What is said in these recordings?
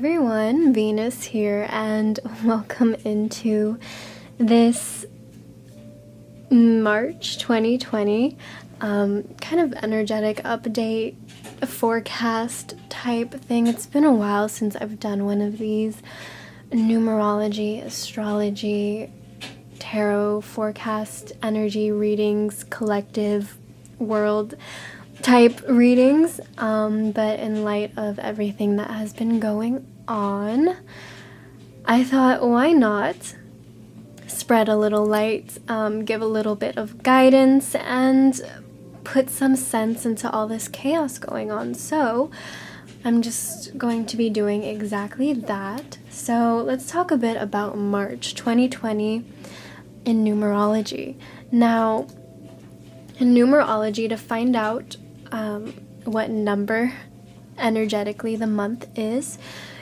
everyone, Venus here, and welcome into this March 2020 kind of energetic update, forecast type thing. It's been a while since I've done one of these numerology, astrology, tarot, forecast, energy readings, collective world type readings, but in light of everything that has been going on, I thought, why not spread a little light, give a little bit of guidance, and put some sense into all this chaos going on. So I'm just going to be doing exactly that. So let's talk a bit about March 2020 in numerology. Now, in numerology, to find out what number energetically the month is,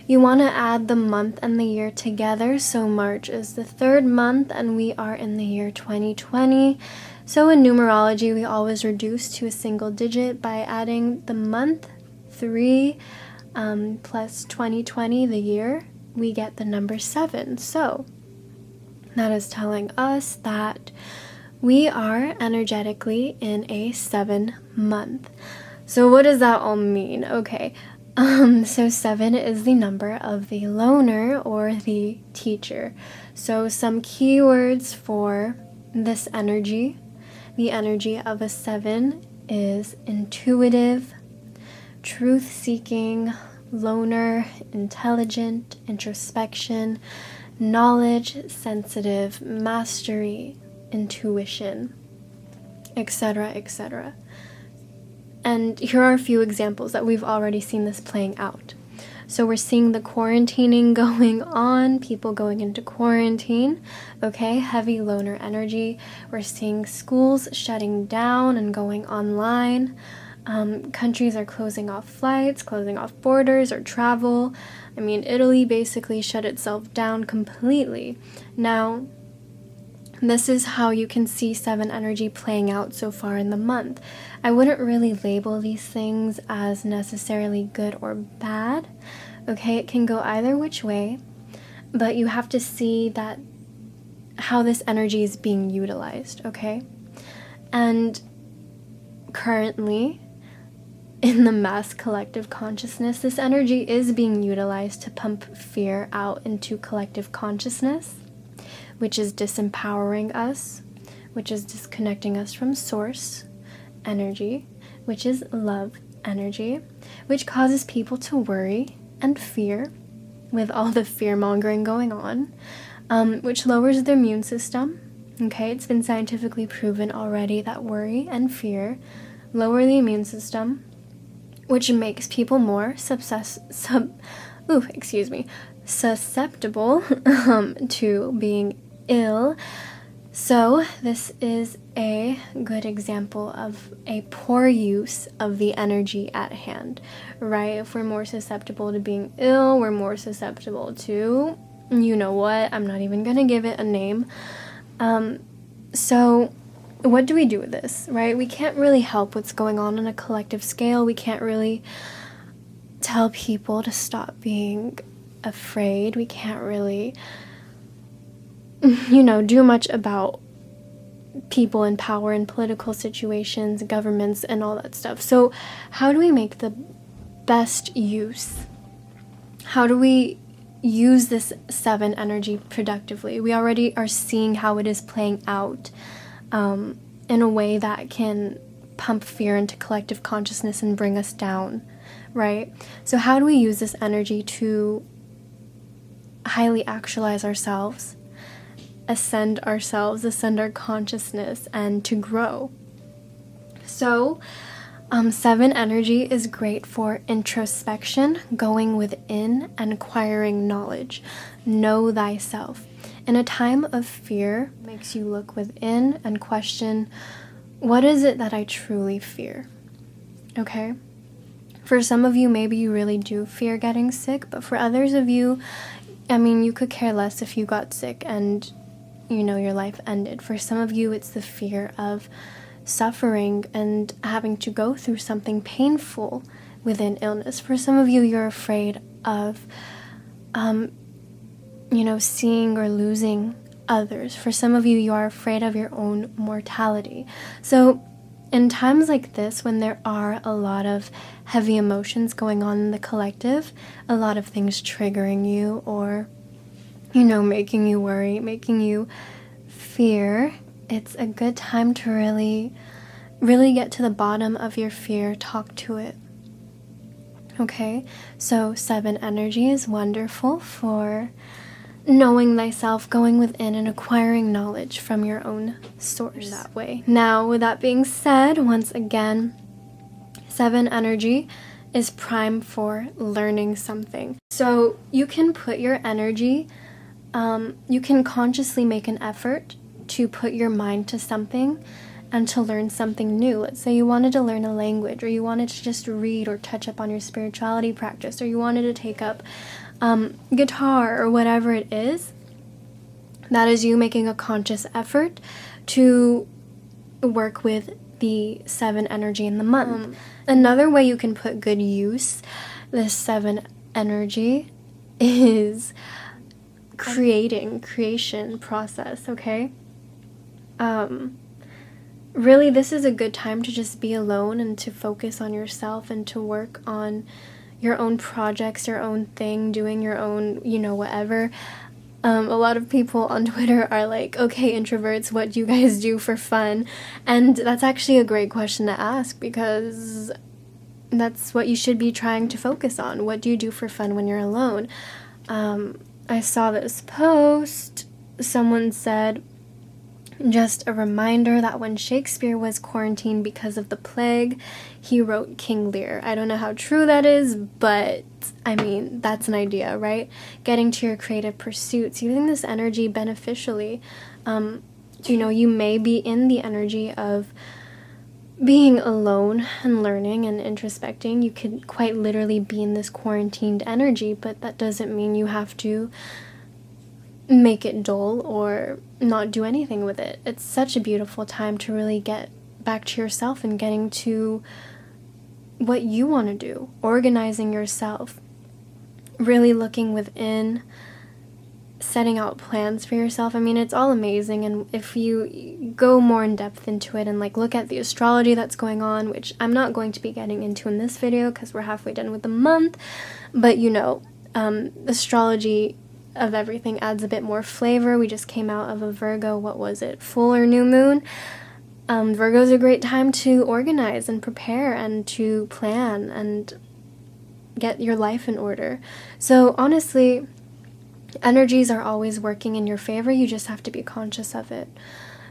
you want to add the month and the year together. So March is the third month and we are in the year 2020. So in numerology, we always reduce to a single digit by adding the month 3 plus 2020, the year, we get the number 7. So that is telling us that we are energetically in a 7 month. So what does that all mean? Okay, so 7 is the number of the loner or the teacher. So some keywords for this energy. The energy of a 7 is intuitive, truth-seeking, loner, intelligent, introspection, knowledge, sensitive, mastery, intuition, etc., etc. And here are a few examples that we've already seen this playing out. So we're seeing the quarantining going on, people going into quarantine, okay, heavy loner energy. We're seeing schools shutting down and going online. Countries are closing off flights, closing off borders or travel. I mean, Italy basically shut itself down completely. Now, this is how you can see 7 energy playing out so far in the month. I wouldn't really label these things as necessarily good or bad. Okay, it can go either which way, but you have to see that how this energy is being utilized, okay? And currently, in the mass collective consciousness, this energy is being utilized to pump fear out into collective consciousness, which is disempowering us, which is disconnecting us from source energy, which is love energy, which causes people to worry and fear with all the fear-mongering going on, which lowers their immune system. Okay, it's been scientifically proven already that worry and fear lower the immune system, which makes people more susceptible to being ill. So this is a good example of a poor use of the energy at hand, right? If we're more susceptible to being ill, we're more susceptible to, you know what, I'm not even gonna give it a name. So what do we do with this, right? We can't really help what's going on a collective scale. We can't really tell people to stop being afraid. We can't really do much about people in power and political situations, governments, and all that stuff. So how do we make the best use? How do we use this 7 energy productively? We already are seeing how it is playing out in a way that can pump fear into collective consciousness and bring us down, right? So how do we use this energy to highly actualize ourselves, ascend our consciousness, and to grow? So 7 energy is great for introspection, going within and acquiring knowledge. Know thyself. In a time of fear, makes you look within and question, what is it that I truly fear? Okay? For some of you, maybe you really do fear getting sick, but for others of you, I mean, you could care less if you got sick and your life ended. For some of you, it's the fear of suffering and having to go through something painful within illness. For some of you, you're afraid of seeing or losing others. For some of you, you are afraid of your own mortality. So in times like this, when there are a lot of heavy emotions going on in the collective, a lot of things triggering you or, making you worry, making you fear, it's a good time to really, really get to the bottom of your fear, talk to it. Okay, so 7 energy is wonderful for knowing thyself, going within and acquiring knowledge from your own source that way. Now, with that being said, once again, 7 energy is prime for learning something. So you can put your energy, you can consciously make an effort to put your mind to something and to learn something new. Let's say you wanted to learn a language, or you wanted to just read or touch up on your spirituality practice, or you wanted to take up guitar or whatever it is. That is you making a conscious effort to work with the 7 energy in the month. Another way you can put good use this 7 energy is creation process, okay? Really, this is a good time to just be alone and to focus on yourself and to work on your own projects, your own thing, doing your own, whatever. A lot of people on Twitter are like, okay, introverts, what do you guys do for fun? And that's actually a great question to ask, because that's what you should be trying to focus on. What do you do for fun when you're alone? I saw this post. Someone said, just a reminder that when Shakespeare was quarantined because of the plague, he wrote King Lear. I don't know how true that is, but I mean, that's an idea, right? Getting to your creative pursuits, using this energy beneficially. You may be in the energy of being alone and learning and introspecting. You could quite literally be in this quarantined energy, but that doesn't mean you have to make it dull or not do anything with it. It's such a beautiful time to really get back to yourself and getting to what you want to do, organizing yourself, really looking within, setting out plans for yourself. I mean, it's all amazing, and if you go more in depth into it and look at the astrology that's going on, which I'm not going to be getting into in this video because we're halfway done with the month, but astrology of everything adds a bit more flavor. We just came out of a Virgo, what was it, full or new moon? Virgo's a great time to organize and prepare and to plan and get your life in order. So honestly, energies are always working in your favor. You just have to be conscious of it.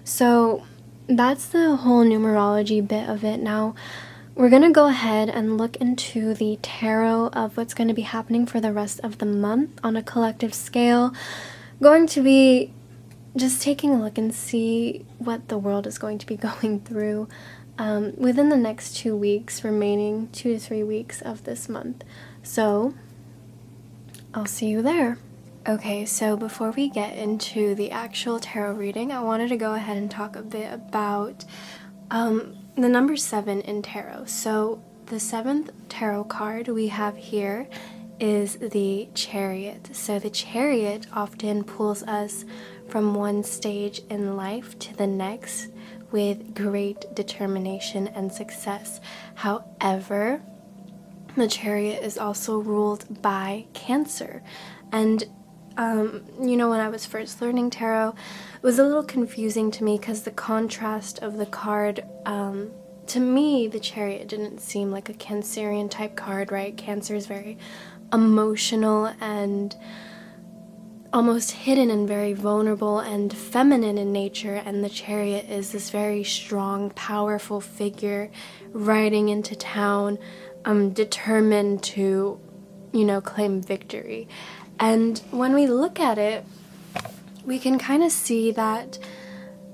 So that's the whole numerology bit of it. Now, we're going to go ahead and look into the tarot of what's going to be happening for the rest of the month on a collective scale. Going to be just taking a look and see what the world is going to be going through within the next 2 weeks, remaining 2 to 3 weeks of this month. So I'll see you there. Okay, so before we get into the actual tarot reading, I wanted to go ahead and talk a bit about the number 7 in tarot. So the 7th tarot card we have here is the Chariot. So the Chariot often pulls us from one stage in life to the next with great determination and success. However, the Chariot is also ruled by Cancer. And when I was first learning tarot, it was a little confusing to me because the contrast of the card, to me, the Chariot didn't seem like a Cancerian type card, right? Cancer is very emotional and almost hidden and very vulnerable and feminine in nature, and the Chariot is this very strong, powerful figure riding into town, determined to, claim victory. And when we look at it, we can kind of see that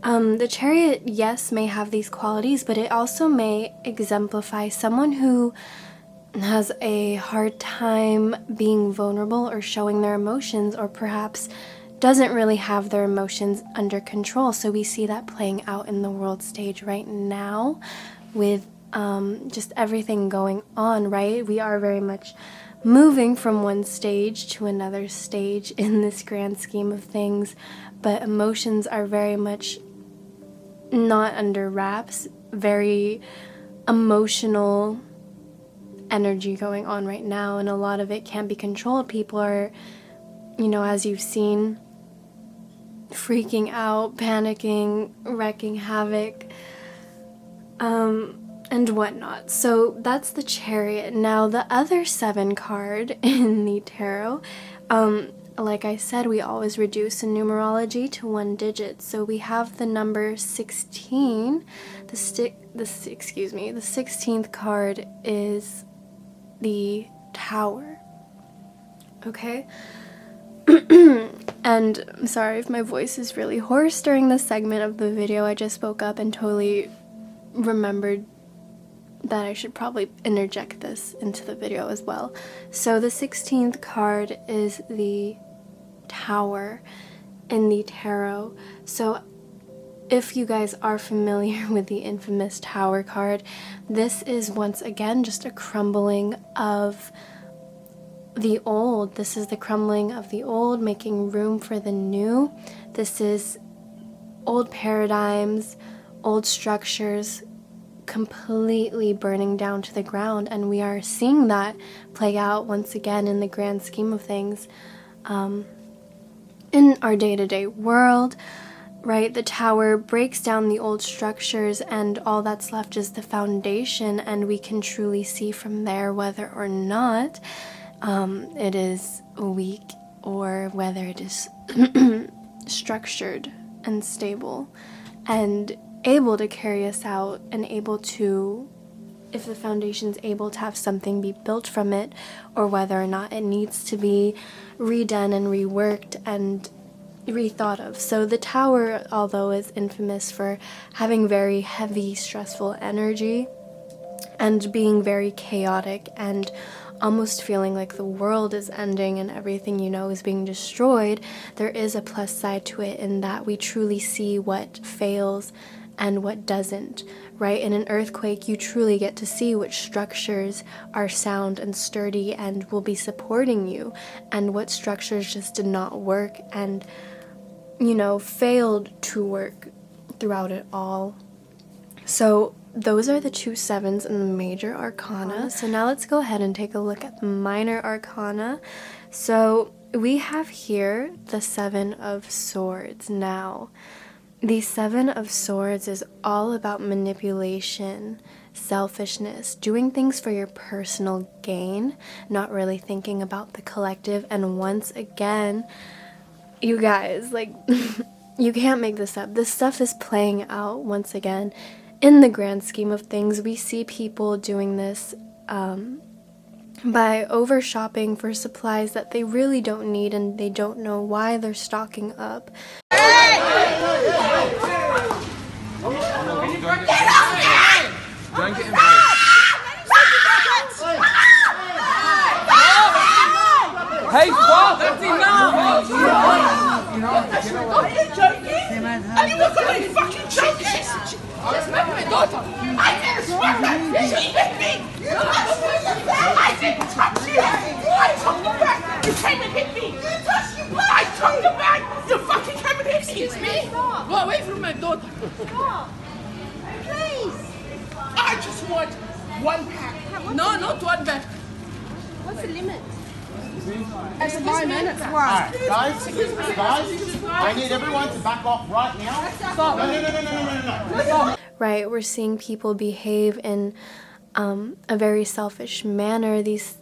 the Chariot, yes, may have these qualities, but it also may exemplify someone who has a hard time being vulnerable or showing their emotions, or perhaps doesn't really have their emotions under control. So we see that playing out in the world stage right now with just everything going on, right? We are very much moving from one stage to another stage in this grand scheme of things, but emotions are very much not under wraps, very emotional energy going on right now, and a lot of it can't be controlled. People are, you know, as you've seen, freaking out, panicking, wrecking havoc, and whatnot. So that's the Chariot. Now the other 7 card in the tarot, like I said, we always reduce in numerology to 1 digit. So we have the number 16. The 16th card is the Tower. Okay? And I'm sorry if my voice is really hoarse during this segment of the video. I just woke up and totally remembered that I should probably interject this into the video as well. So the 16th card is the Tower in the tarot. So if you guys are familiar with the infamous Tower card, this is once again just a crumbling of the old. This is the crumbling of the old, making room for the new. This is old paradigms, old structures completely burning down to the ground, and we are seeing that play out once again in the grand scheme of things in our day-to-day world, right? The Tower breaks down the old structures, and all that's left is the foundation, and we can truly see from there whether or not it is weak or whether it is structured and stable and able to carry us out, and able to, if the foundation's able to have something be built from it, or whether or not it needs to be redone and reworked and rethought of. So the Tower, although is infamous for having very heavy, stressful energy and being very chaotic and almost feeling like the world is ending and everything you know is being destroyed, there is a plus side to it in that we truly see what fails and what doesn't, right? In an earthquake, you truly get to see which structures are sound and sturdy and will be supporting you, and what structures just did not work and, you know, failed to work throughout it all. So those are the 2 7s in the major arcana. So now let's go ahead and take a look at the minor arcana. So we have here the 7 of Swords. Now, the 7 of Swords is all about manipulation, selfishness, doing things for your personal gain, not really thinking about the collective. And once again, you guys, like, you can't make this up. This stuff is playing out once again in the grand scheme of things. We see people doing this by over shopping for supplies that they really don't need, and they don't know why they're stocking up. Don't get involved. Hey, stop! That's enough! Are you joking? Are you looking at me fucking joking? Just met my daughter. I didn't swear her. She hit me. I didn't touch you. I took the bag. You came and hit me. You touched your bag. I took the bag. You fucking came and hit me. Excuse me? Go away from my daughter. Stop. Please. I just want 1 pack. No, not 1 pack. What's the limit? It's 5 minutes. Alright, guys, I need everyone to back off right now. Stop. No. Right, we're seeing people behave in a very selfish manner. These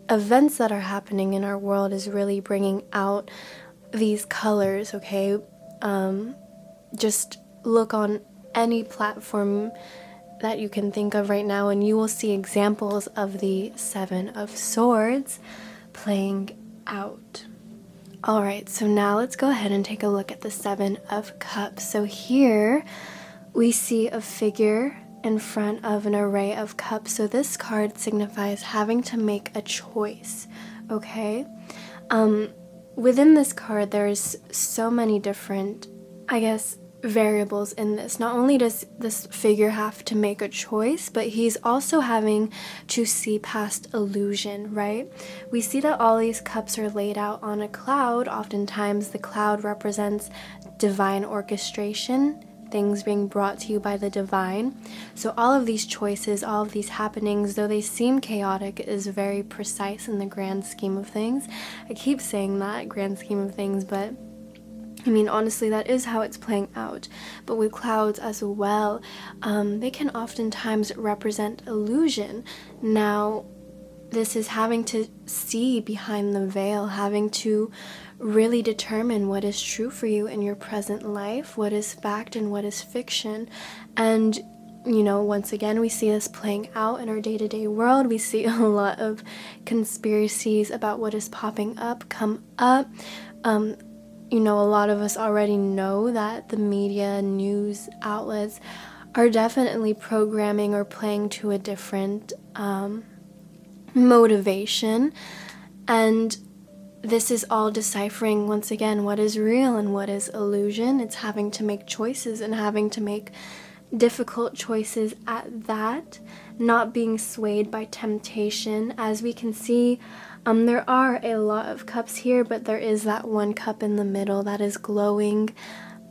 events that are happening in our world is really bringing out these colors, okay? Just look on any platform that you can think of right now, and you will see examples of the 7 of Swords playing out. Alright, so now let's go ahead and take a look at the 7 of Cups. So here we see a figure in front of an array of cups. So this card signifies having to make a choice, okay? Within this card, there's so many different, I guess, variables in this. Not only does this figure have to make a choice, but he's also having to see past illusion, right? We see that all these cups are laid out on a cloud. Oftentimes the cloud represents divine orchestration, things being brought to you by the divine. So all of these choices, all of these happenings, though they seem chaotic, is very precise in the grand scheme of things. I keep saying that, grand scheme of things, but I mean, honestly, that is how it's playing out. But with clouds as well, they can oftentimes represent illusion. Now, this is having to see behind the veil, having to really determine what is true for you in your present life, what is fact and what is fiction. And, you know, once again, we see this playing out in our day-to-day world. We see a lot of conspiracies about what is popping up, come up. You know, a lot of us already know that the media, news outlets are definitely programming or playing to a different motivation. And this is all deciphering, once again, what is real and what is illusion. It's having to make choices and having to make difficult choices at that, not being swayed by temptation. As we can see, there are a lot of cups here, but there is that one cup in the middle that is glowing,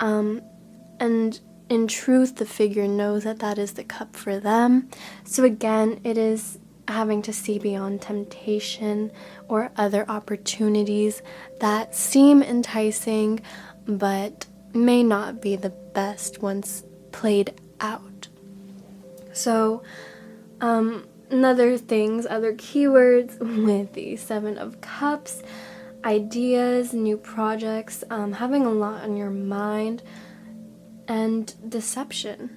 and in truth the figure knows that that is the cup for them. So again, it is having to see beyond temptation or other opportunities that seem enticing but may not be the best once played out. So other keywords with the Seven of Cups: ideas, new projects, having a lot on your mind, and deception.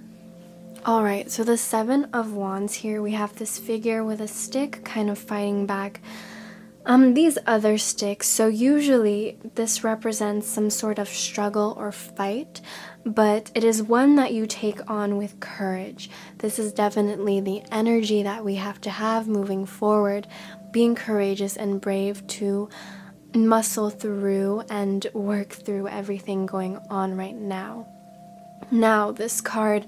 Alright, so the Seven of Wands here, we have this figure with a stick kind of fighting back these other sticks. So usually this represents some sort of struggle or fight, but it is one that you take on with courage. This is definitely the energy that we have to have moving forward, being courageous and brave to muscle through and work through everything going on right now. Now, this card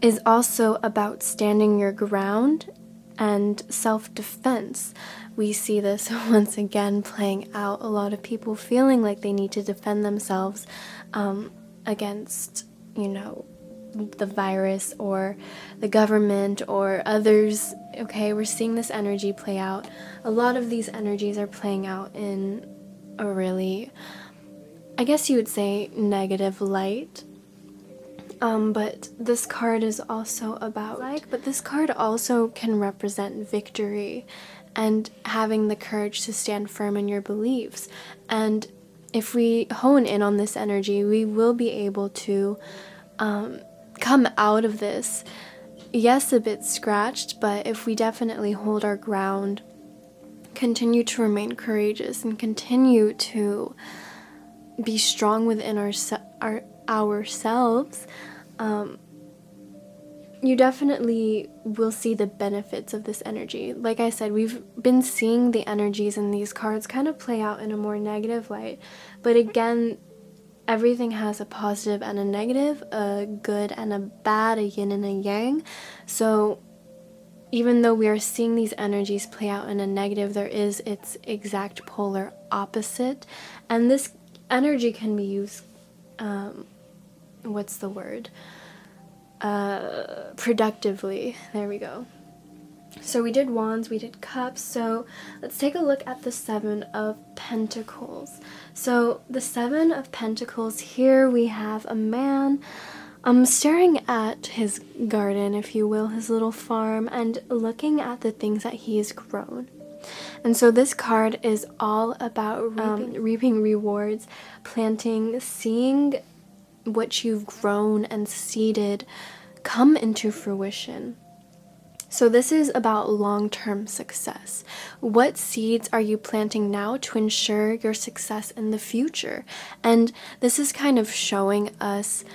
is also about standing your ground and self-defense. We see this once again playing out. A lot of people feeling like they need to defend themselves against, you know, the virus or the government or others. Okay, we're seeing this energy play out. A lot of these energies are playing out in a really, I guess you would say, negative light. But this card is also about, but this card also can represent victory and having the courage to stand firm in your beliefs. And if we hone in on this energy, we will be able to come out of this, yes, a bit scratched, but if we definitely hold our ground, continue to remain courageous, and continue to be strong within ourselves, you definitely will see the benefits of this energy. Like I said, we've been seeing the energies in these cards kind of play out in a more negative light, but again, everything has a positive and a negative, a good and a bad, a yin and a yang. So even though we are seeing these energies play out in a negative, there is its exact polar opposite, and this energy can be used, what's the word? Productively. There we go. So we did Wands, we did Cups, so let's take a look at the Seven of Pentacles. So the Seven of Pentacles, here we have a man staring at his garden, if you will, his little farm, and looking at the things that he has grown. And so this card is all about reaping rewards, planting, seeing what you've grown and seeded come into fruition. So this is about long-term success. What seeds are you planting now to ensure your success in the future? And this is kind of showing us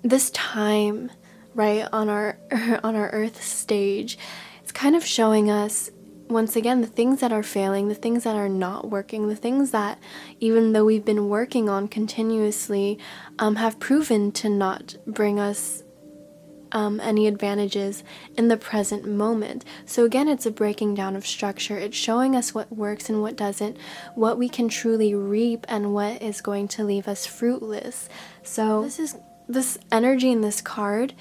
this time, right, on our earth stage. It's kind of showing us once again, the things that are failing, the things that are not working, the things that, even though we've been working on continuously, have proven to not bring us any advantages in the present moment. So again, it's a breaking down of structure. It's showing us what works and what doesn't, what we can truly reap and what is going to leave us fruitless. So this energy in this card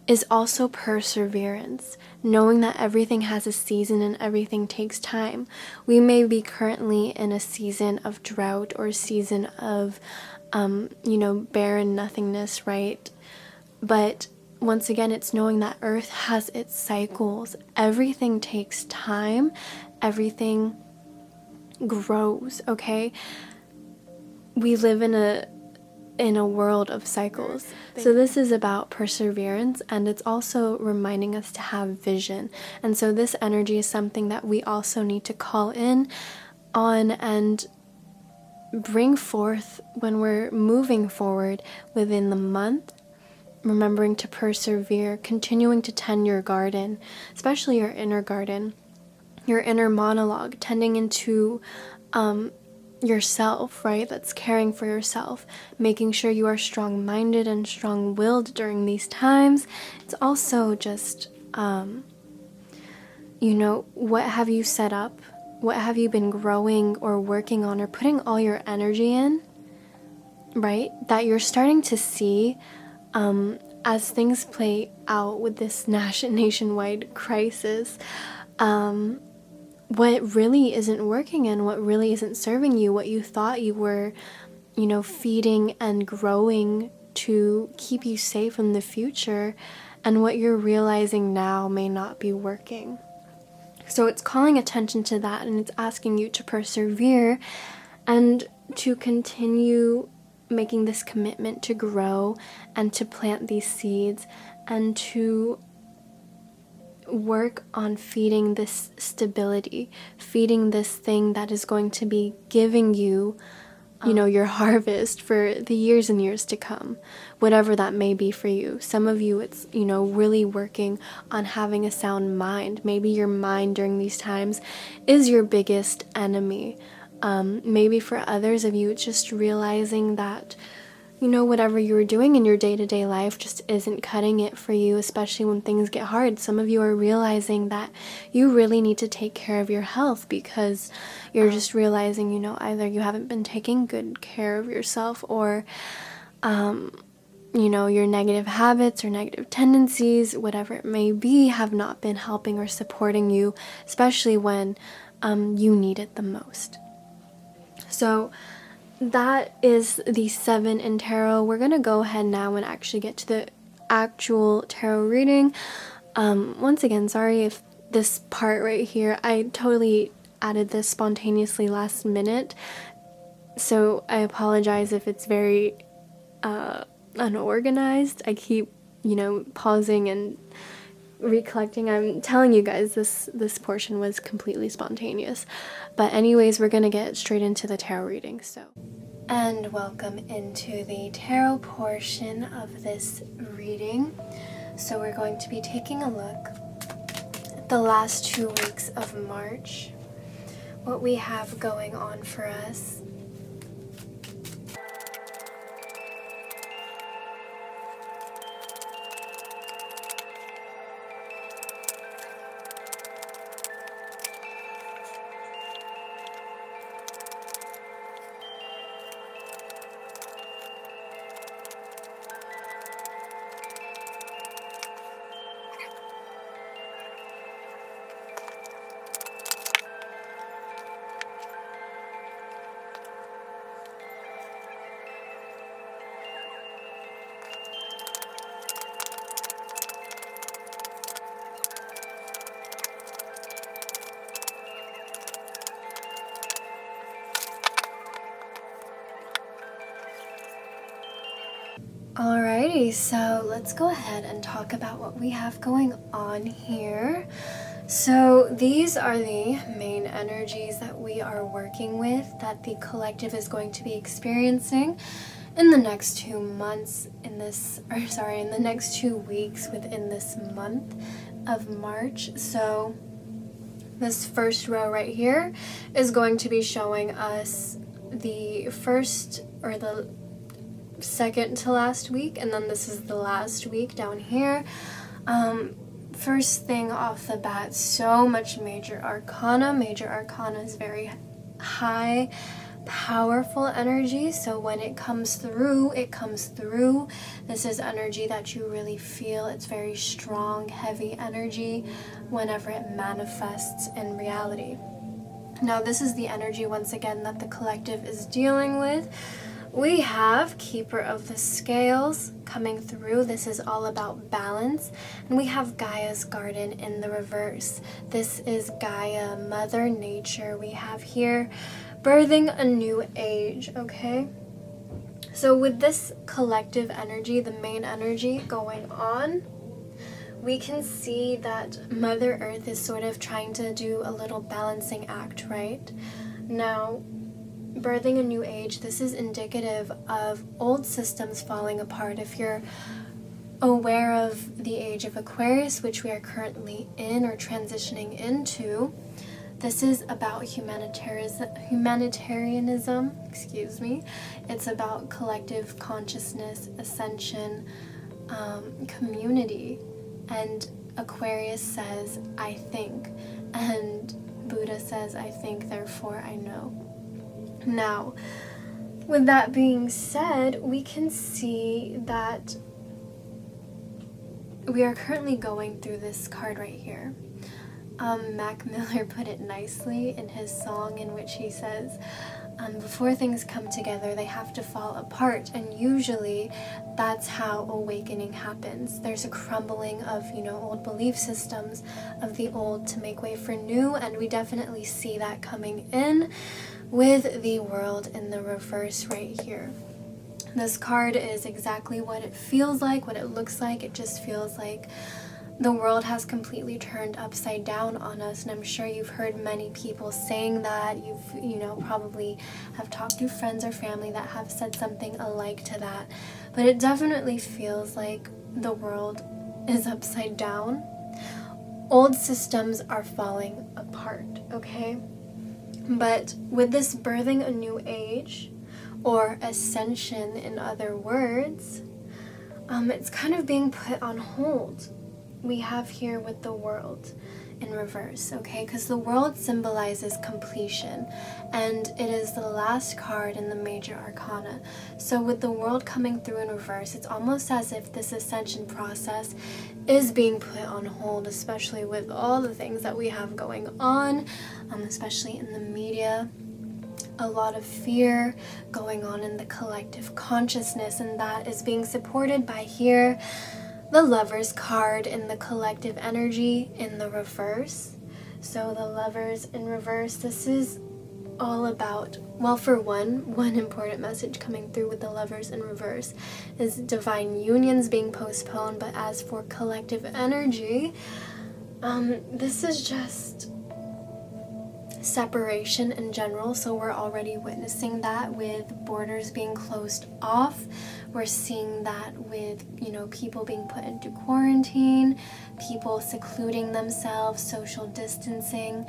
is also perseverance, knowing that everything has a season and everything takes time. We may be currently in a season of drought or a season of, barren nothingness, right? But once again, it's knowing that Earth has its cycles. Everything takes time. Everything grows, okay? We live in a world of cycles. So this is about perseverance, and it's also reminding us to have vision. And so this energy is something that we also need to call in on and bring forth when we're moving forward within the month. Remembering to persevere, continuing to tend your garden, especially your inner garden, your inner monologue, tending into yourself, right? That's caring for yourself, making sure you are strong-minded and strong-willed during these times. It's also just, what have you set up? What have you been growing or working on or putting all your energy in, right? That you're starting to see as things play out with this nationwide crisis, what really isn't working and what really isn't serving you, what you thought you were, feeding and growing to keep you safe in the future, and what you're realizing now may not be working. So it's calling attention to that, and it's asking you to persevere and to continue making this commitment to grow and to plant these seeds and to work on feeding this stability, feeding this thing that is going to be giving you, your harvest for the years and years to come, whatever that may be for you. Some of you, it's, really working on having a sound mind. Maybe your mind during these times is your biggest enemy. Maybe for others of you, it's just realizing that, whatever you were doing in your day-to-day life just isn't cutting it for you, especially when things get hard. Some of you are realizing that you really need to take care of your health because you're just realizing, either you haven't been taking good care of yourself or, your negative habits or negative tendencies, whatever it may be, have not been helping or supporting you, especially when you need it the most. So that is the 7 in tarot. We're going to go ahead now and actually get to the actual tarot reading. Once again, sorry if this part right here, I totally added this spontaneously last minute. So I apologize if it's very unorganized. I keep, pausing and recollecting. I'm telling you guys, this portion was completely spontaneous. But anyways, we're gonna get straight into the tarot reading. And welcome into the tarot portion of this reading. So we're going to be taking a look at the last 2 weeks of March, what we have going on for us. Alrighty, so let's go ahead and talk about what we have going on here. So these are the main energies that we are working with, that the collective is going to be experiencing in the next 2 months in the next 2 weeks within this month of March. So This first row right here is going to be showing us the first or the second to last week, and then this is the last week down here. First thing off the bat, so much major arcana. Major arcana is very high, powerful energy, so when it comes through, it comes through. This is energy that you really feel. It's very strong, heavy energy whenever it manifests in reality. Now, this is the energy, once again, that the collective is dealing with. We have Keeper of the Scales coming through. This is all about balance. And we have Gaia's Garden in the reverse. This is Gaia, Mother Nature. We have here birthing a new age, okay? So with this collective energy, the main energy going on, we can see that Mother Earth is sort of trying to do a little balancing act, right? Now, birthing a new age, this is indicative of old systems falling apart. If you're aware of the age of Aquarius, which we are currently in or transitioning into, this is about humanitarianism, excuse me. It's about collective consciousness, ascension, community. And Aquarius says, I think. And Buddha says, I think, therefore I know. Now, with that being said, we can see that we are currently going through this card right here. Mac Miller put it nicely in his song, in which he says, before things come together, they have to fall apart. And usually that's how awakening happens. There's a crumbling of, old belief systems, of the old to make way for new. And we definitely see that coming in with the World in the reverse right here. This card is exactly what it feels like, what it looks like. It just feels like the world has completely turned upside down on us, and I'm sure you've heard many people saying that. You've, probably have talked to friends or family that have said something alike to that. But it definitely feels like the world is upside down. Old systems are falling apart, okay? But with this birthing a new age, or ascension in other words, it's kind of being put on hold. We have here with the World in reverse, okay? Because the World symbolizes completion, and it is the last card in the major arcana. So with the World coming through in reverse, it's almost as if this ascension process is being put on hold, especially with all the things that we have going on, especially in the media. A lot of fear going on in the collective consciousness, and that is being supported by here the Lovers card in the collective energy in the reverse. So the Lovers in reverse, this is all about, well, for one important message coming through with the Lovers in reverse is divine unions being postponed. But as for collective energy, this is just separation in general. So we're already witnessing that with borders being closed off. We're seeing that with, people being put into quarantine, people secluding themselves, social distancing.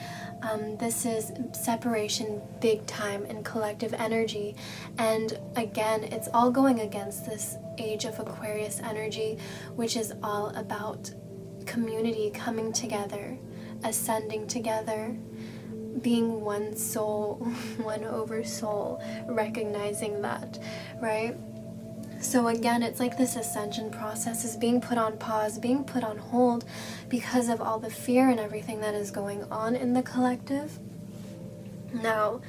This is separation big time in collective energy. And again, it's all going against this age of Aquarius energy, which is all about community coming together, ascending together, being one soul, one over soul, recognizing that, right? So again, it's like this ascension process is being put on pause, being put on hold because of all the fear and everything that is going on in the collective. Now,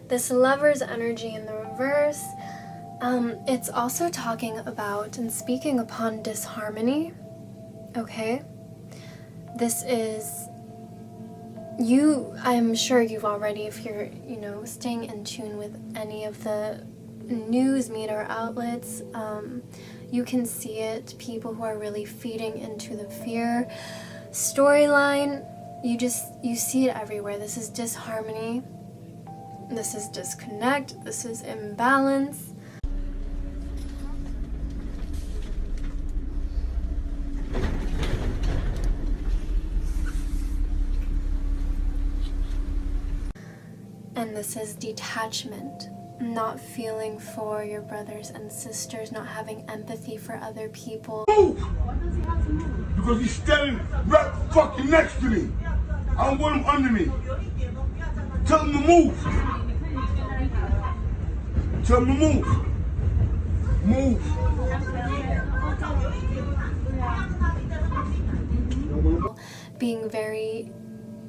this Lover's energy in the reverse, it's also talking about and speaking upon disharmony, okay? This is I'm sure you've already, if you're, staying in tune with any of the news media outlets, you can see it. People who are really feeding into the fear storyline, you see it everywhere. This is disharmony, this is disconnect, this is imbalance. this is detachment, not feeling for your brothers and sisters, not having empathy for other people. Move! Because he's standing right fucking next to me. I don't want him under me. Tell him to move. Tell him to move. Move. Being very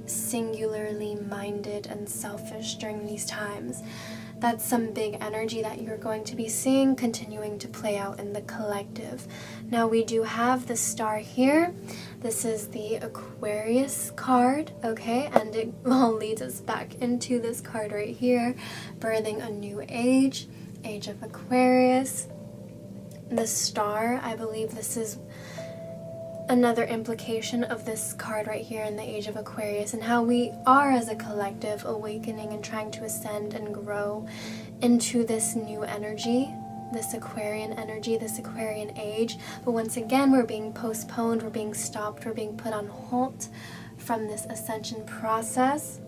singularly minded and selfish during these times. That's some big energy that you're going to be seeing continuing to play out in the collective. Now we do have the star here. This is the Aquarius card, okay? And it all leads us back into this card right here, birthing a new age, age of Aquarius. The star, I believe this is another implication of this card right here in the age of Aquarius, and how we are as a collective awakening and trying to ascend and grow into this new energy, this Aquarian energy, this Aquarian age. But once again, we're being postponed, we're being stopped, we're being put on halt from this ascension process.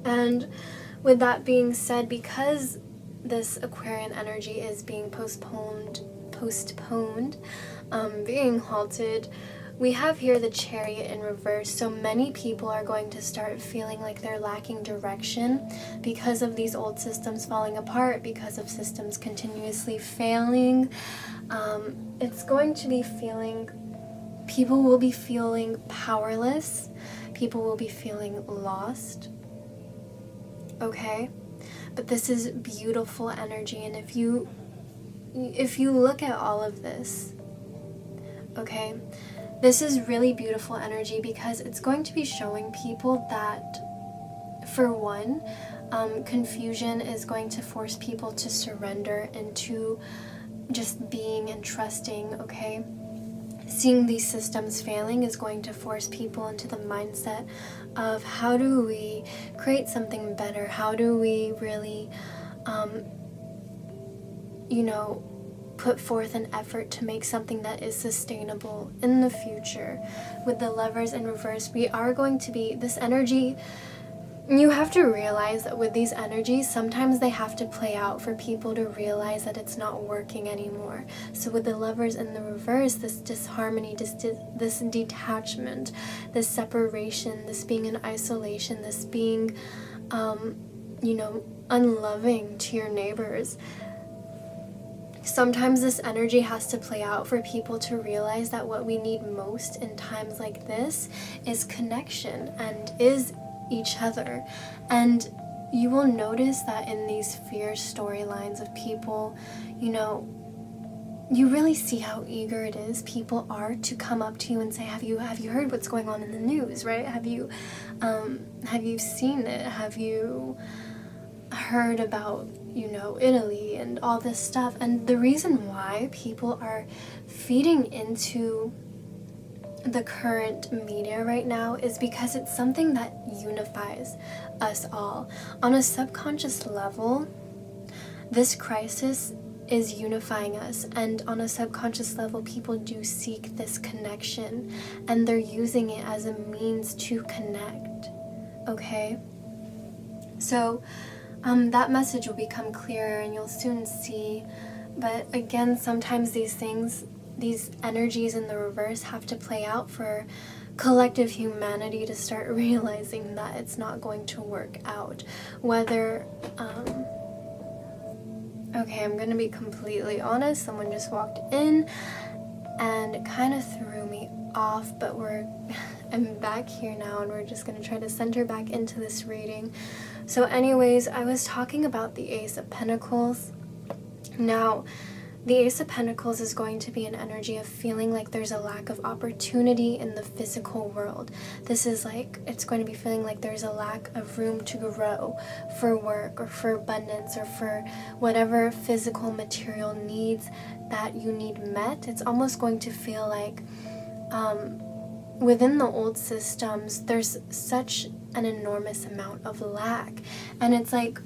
And with that being said, because this Aquarian energy is being postponed, being halted, we have here the Chariot in reverse. So many people are going to start feeling like they're lacking direction because of these old systems falling apart, because of systems continuously failing. It's going to be feeling, people will be feeling powerless, people will be feeling lost, okay? But this is beautiful energy, and if you look at all of this, okay, this is really beautiful energy because it's going to be showing people that, for one, confusion is going to force people to surrender into just being and trusting, okay? Seeing these systems failing is going to force people into the mindset of how do we create something better? How do we really, put forth an effort to make something that is sustainable in the future? With the Lovers in reverse, we are going to be, this energy, you have to realize that with these energies, sometimes they have to play out for people to realize that it's not working anymore. So with the Lovers in the reverse, this disharmony, this detachment, this separation, this being in isolation, this being, unloving to your neighbors, sometimes this energy has to play out for people to realize that what we need most in times like this is connection and is each other. And you will notice that in these fierce storylines of people, you really see how eager it is people are to come up to you and say, have you heard what's going on in the news, right? Have you seen it? Have you heard about Italy and all this stuff? And the reason why people are feeding into the current media right now is because it's something that unifies us all. On a subconscious level, this crisis is unifying us, and on a subconscious level, people do seek this connection, and they're using it as a means to connect, okay? So that message will become clearer and you'll soon see. But again, sometimes these energies in the reverse have to play out for collective humanity to start realizing that it's not going to work out. Whether, okay, I'm going to be completely honest, someone just walked in and kind of threw me off, but I'm back here now and we're just going to try to center back into this reading. So anyways, I was talking about the Ace of Pentacles. Now, the Ace of Pentacles is going to be an energy of feeling like there's a lack of opportunity in the physical world. This is like, it's going to be feeling like there's a lack of room to grow for work or for abundance or for whatever physical material needs that you need met. It's almost going to feel like within the old systems, there's such an enormous amount of lack. And it's like,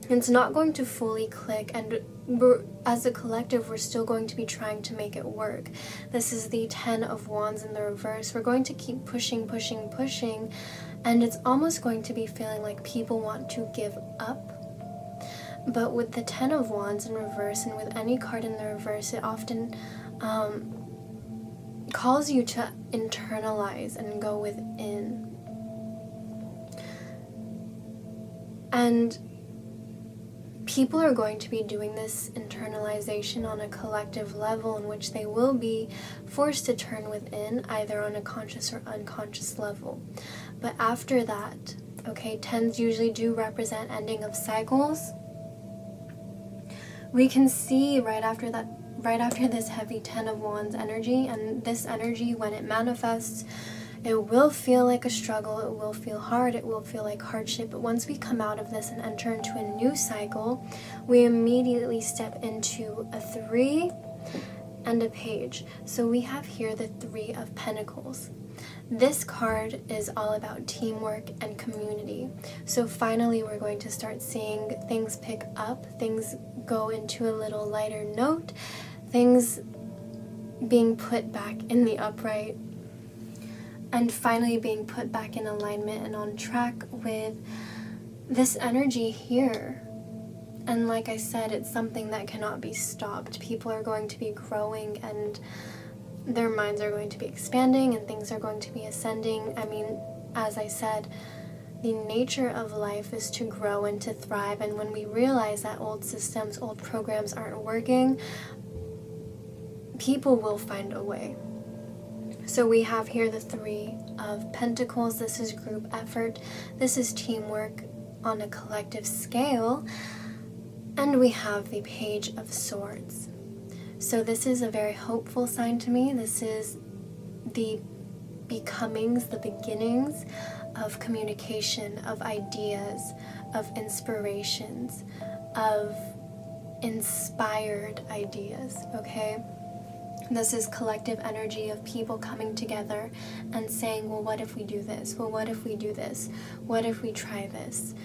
it's not going to fully click, and as a collective, we're still going to be trying to make it work. This is the 10 of Wands in the reverse. We're going to keep pushing, And it's almost going to be feeling like people want to give up. But with the Ten of Wands in reverse, and with any card in the reverse, it often calls you to internalize and go within. And people are going to be doing this internalization on a collective level, in which they will be forced to turn within, either on a conscious or unconscious level. But after that, okay, tens usually do represent ending of cycles. We can see right after this heavy Ten of Wands energy, and this energy, when it manifests, it will feel like a struggle, it will feel hard, it will feel like hardship. But once we come out of this and enter into a new cycle, we immediately step into a 3 and a Page. So we have here the 3 of Pentacles. This card is all about teamwork and community. So finally we're going to start seeing things pick up, things go into a little lighter note, things being put back in the upright, and finally being put back in alignment and on track with this energy here. And like I said, it's something that cannot be stopped. People are going to be growing, and their minds are going to be expanding, and things are going to be ascending. I mean, as I said, the nature of life is to grow and to thrive. And when we realize that old systems, old programs aren't working, people will find a way. So we have here the 3 of Pentacles. This is group effort. This is teamwork on a collective scale. And we have the Page of Swords. So this is a very hopeful sign to me. This is the becomings, the beginnings of communication, of ideas, of inspirations, of inspired ideas, okay? This is collective energy of people coming together and saying, well, what if we do this? Well, what if we do this? What if we try this?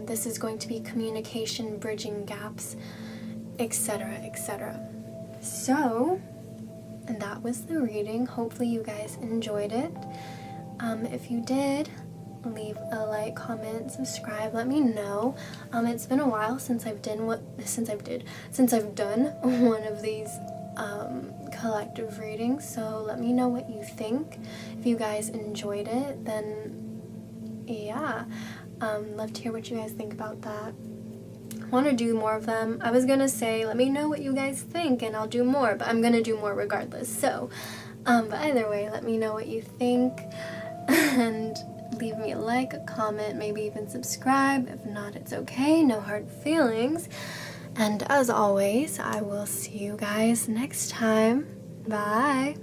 This is going to be communication, bridging gaps, etc., etc. So, and that was the reading. Hopefully you guys enjoyed it. If you did, leave a like, comment, subscribe, let me know. It's been a while since I've done one of these collective readings, so let me know what you think. If you guys enjoyed it, then yeah, love to hear what you guys think about that. I want to do more of them. I was gonna say let me know what you guys think and I'll do more, but I'm gonna do more regardless. So but either way, let me know what you think, and leave me a like, a comment, maybe even subscribe. If not, it's okay, no hard feelings. And as always, I will see you guys next time. Bye!